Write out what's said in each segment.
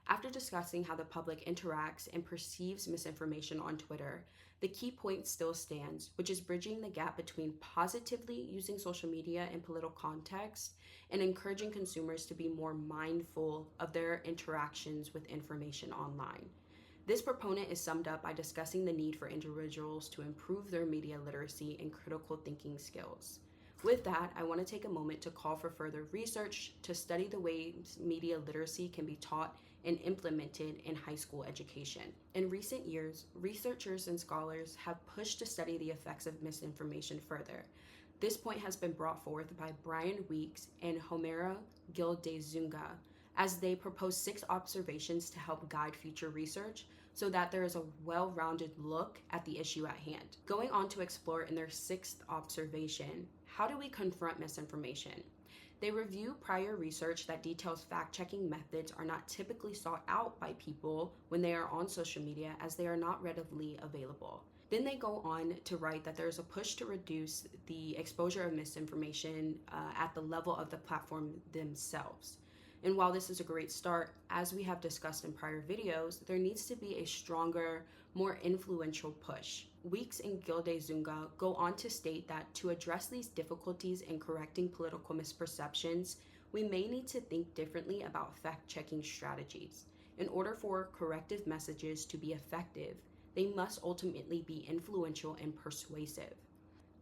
After discussing how the public interacts and perceives misinformation on Twitter, the key point still stands, which is bridging the gap between positively using social media in political context and encouraging consumers to be more mindful of their interactions with information online. This proponent is summed up by discussing the need for individuals to improve their media literacy and critical thinking skills. With that, I want to take a moment to call for further research to study the ways media literacy can be taught and implemented in high school education. In recent years, researchers and scholars have pushed to study the effects of misinformation further. This point has been brought forth by Brian Weeks and Homera Gildezunga as they propose 6 observations to help guide future research so that there is a well-rounded look at the issue at hand. Going on to explore in their 6th observation, how do we confront misinformation? They review prior research that details fact-checking methods are not typically sought out by people when they are on social media as they are not readily available. Then they go on to write that there is a push to reduce the exposure of misinformation at the level of the platform themselves. And while this is a great start, as we have discussed in prior videos, there needs to be a stronger, more influential push. Weeks and Gildezunga go on to state that to address these difficulties in correcting political misperceptions, we may need to think differently about fact-checking strategies. In order for corrective messages to be effective, they must ultimately be influential and persuasive.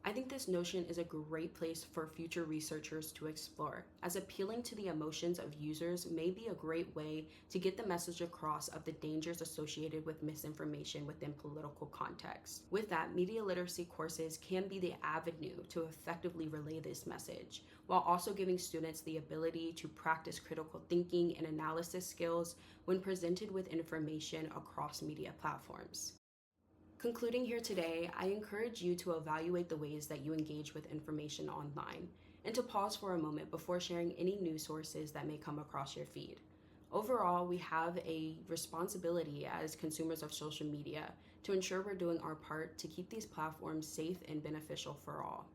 I think this notion is a great place for future researchers to explore, as appealing to the emotions of users may be a great way to get the message across of the dangers associated with misinformation within political context. With that, media literacy courses can be the avenue to effectively relay this message, while also giving students the ability to practice critical thinking and analysis skills when presented with information across media platforms. Concluding here today, I encourage you to evaluate the ways that you engage with information online and to pause for a moment before sharing any news sources that may come across your feed. Overall, we have a responsibility as consumers of social media to ensure we're doing our part to keep these platforms safe and beneficial for all.